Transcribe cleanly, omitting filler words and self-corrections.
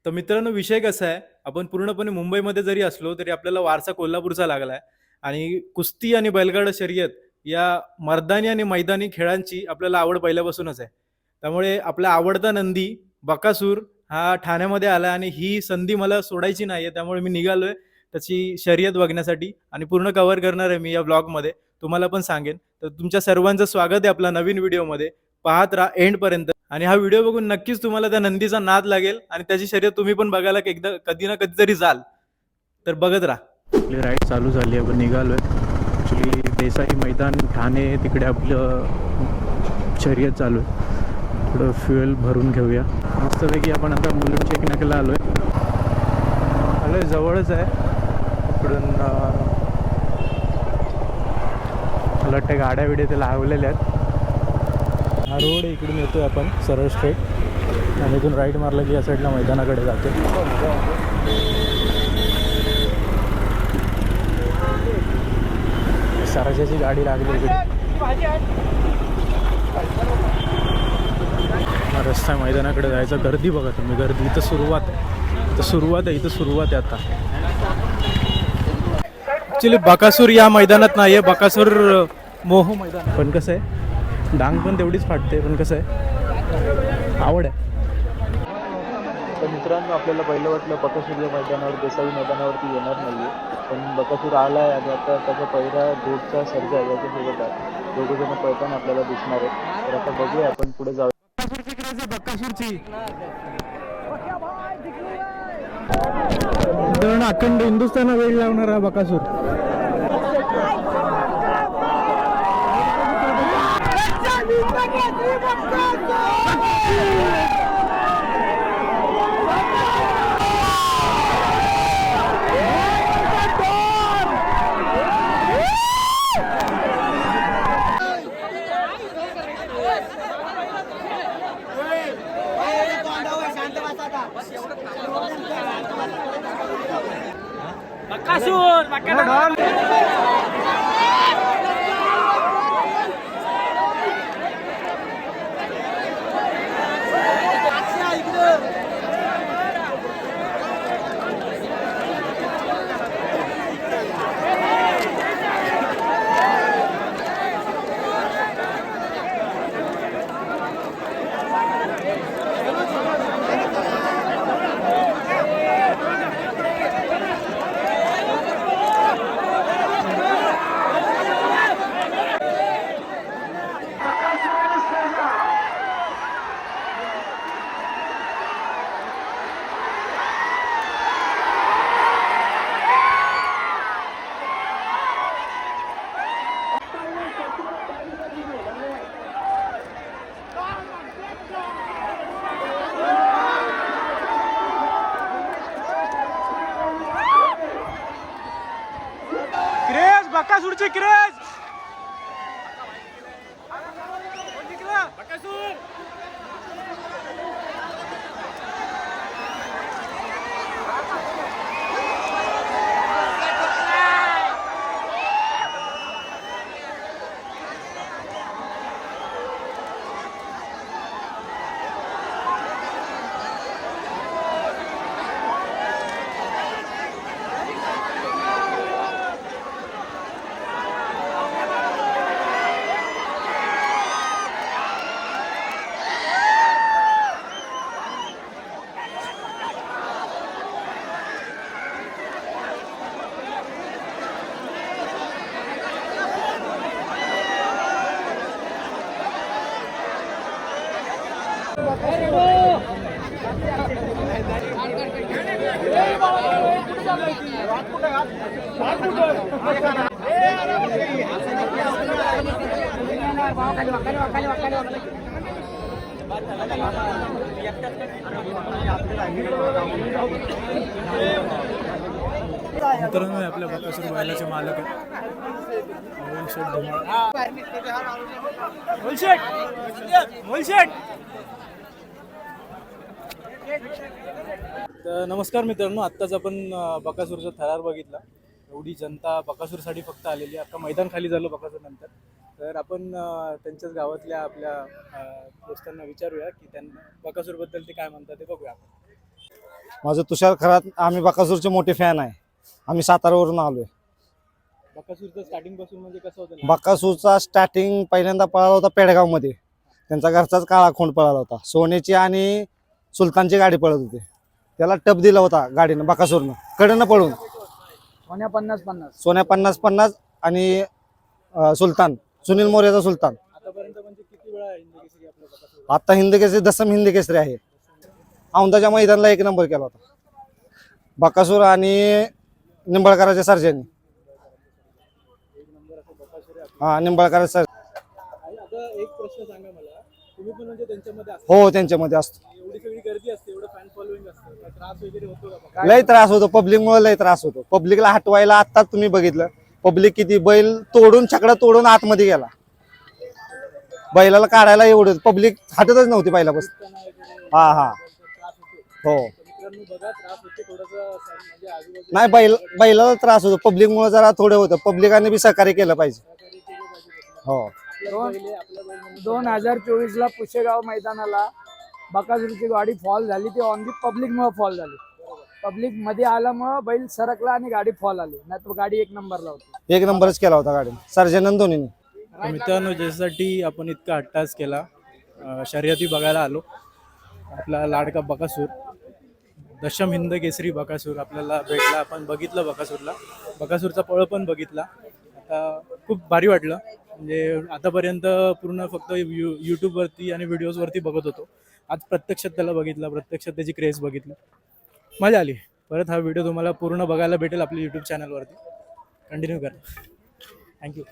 तर मित्रांनो विषय कसा आहे, आपण पूर्णपणे मुंबईमध्ये जरी असलो तरी आपल्याला वारसा कोल्हापूरचा लागलाय आणि कुस्ती आणि बैलगाडा शर्यत या मर्दानी आणि मैदानी खेळांची आपल्याला आवड पहिल्यापासूनच आहे. त्यामुळे आपला आवडता नंदी बकासूर हा ठाण्यामध्ये आला आणि ही संधी मला सोडायची नाहीये. त्यामुळे मी निघालोय त्याची शर्यत बघण्यासाठी आणि पूर्ण कव्हर करणार आहे मी या व्लॉगमध्ये. तुम्हाला पण सांगेन. तर तुमच्या सर्वांचं स्वागत आहे आपल्या नवीन व्हिडिओमध्ये. पाहत राहा एंडपर्यंत आणि हा व्हिडिओ बघून नक्कीच तुम्हाला त्या नंदीचा नाद लागेल आणि त्याची शर्यत तुम्ही पण बघायला एकदा कधी ना कधी तरी जाल. तर बघत राहा. आपली राईड चालू झाली आहे. आपण निघालो आहे ॲक्च्युली देसाई मैदान ठाणे तिकडे आपलं शर्यत चालू आहे. थोडं फ्युएल भरून घेऊया. मस्तपैकी आपण आता मुलुंड चेक नाक्याला आलो आहे. जवळच आहे इकडून. मला वाटतं गाड्या विड्या ते लावलेल्या आहेत. हा रोड इकडून येतो आपण सरळ स्ट्रेट आणि इथून राईट मारलं की या साईडला मैदानाकडे जातो. सराजाची गाडी लागली इकडे. हा रस्ता मैदानाकडे जायचा. गर्दी बघा तुम्ही, गर्दी इथं सुरुवात आहे. इथं सुरुवात आहे आता. ऍक्च्युली बकासूर या मैदानात नाहीये, बकासूर मोह मैदान. पण कसं आहे डांग पण तेवढीच फाटते. पण कसं आहे आवड आहे. तर मित्रांनो आपल्याला पहिलं वाटलं बकासूर या मैदानावर देसाई मैदानावरती येणार नाही आहे, पण बकासूर आला आहे आणि आता त्याचा पहिला जोडचा सर्जा याच्यासोबत आहे. दोघं जण पळताना आपल्याला दिसणार आहे. तर आता बघूया आपण पुढे जाऊ. बकासूरची अखंड हिंदुस्थानला वेळ लावणारा बकासूर. क्रेज बकासूरची क्रेज. बकासूर मित्रांनो आपल्या बकासूर बैलाचे मालक आहेत. तर नमस्कार मित्रांनो, आत्ताच आपण बकासूरचा थरार बघितला. एवढी जनता बकासूरसाठी फक्त आलेली. आता मैदान खाली झालं बकासूर नंतर. तर आपण त्यांच्याच गावातल्या आपल्या दोस्तांना विचारूया की त्यांना बकासूरबद्दल ते काय म्हणतात ते बघूया आपण. माझं तुषार खरात. आम्ही बकासूरचे मोठे फॅन आहे. आम्ही सातारावरून आलोय. बकासूरचं स्टार्टिंग पासून म्हणजे कसं होतं? बकासूरचा स्टार्टिंग पहिल्यांदा पळाला होता पेडगाव मध्ये. त्यांचा घरचाच काळा खोंड पळाला होता. सोन्याची आणि सुलतानची गाडी पळत होती. त्याला टप दिला होता गाडीनं बकासूरनं कडनं पळून. सोन्या 50-50. सोन्या 50-50 आणि सुलतान सुनील मोरेचा सुलतान. आतापर्यंत म्हणजे किती वेळा हिंद केसरी आपलं बकासूर? आता हिंद केसरी दसम हिंद केसरी आहे. औंधाच्या मैदानाला 1 नंबर केला होता बकासूर आणि निंबाळकराच्या सर्जांनी. हा निंबाळकर सर. आता एक प्रश्न सांगा मला, तुम्ही पण म्हणजे त्यांच्यामध्ये हो त्यांच्यामध्ये असतो. एवढी सगळी गर्दी असते, एवढं फॅन फॉलोइंग असतं, काय त्रास वगैरे होतो का? लय त्रास होतो पब्लिकमुळे. लय त्रास होतो पब्लिकला हटवायला. आत्ताच तुम्ही बघितलं पब्लिक किती बैल तोडून छकडा तोडून आतमध्ये गेला. बैलाला काढायला एवढं पब्लिक हटतच नव्हती पहिल्यापासून. हा हा हो. मित्रांनो बघा, त्रास होते थोडंसं म्हणजे आजूबाजू नाही बैलाला त्रास होतो पब्लिकमुळे. जरा थोडं होतं. पब्लिकांनी बी सहकार्य केलं पाहिजे. हो 2024 ला पुशेगाव मैदानाला बकासूरची गाडी फॉल झाली. ती ऑन दी पब्लिक मुळे फॉल झाली. पब्लिक मध्ये आल्यामुळे बैल सरकला आणि गाडी फॉल आली. नाही तर गाडी 1 नंबरला होती. 1 नंबरच केला होता गाडी सर्जनन दोन्हीने. तर मित्रांनो, ज्यासाठी आपण इतका अट्टास केला, शर्यती बघायला आलो. आपला लाडका बकासूर, दशम हिंद केसरी बकासूर आपल्याला भेटला. आपण बघितलं बकासूरला, बकासूरचा पळ पण बघितला. आता खूप भारी वाटलं. म्हणजे आतापर्यंत पूर्ण फक्त यूट्यूबवरती आणि व्हिडिओजवरती बघत होतो. आज प्रत्यक्षात त्याला बघितलं, प्रत्यक्षात त्याची क्रेज बघितलं, मजा आली. परत हा व्हिडिओ तुम्हाला पूर्ण बघायला भेटेल आपल्या यूट्यूब चॅनलवरती. कंटिन्यू करा. थँक्यू.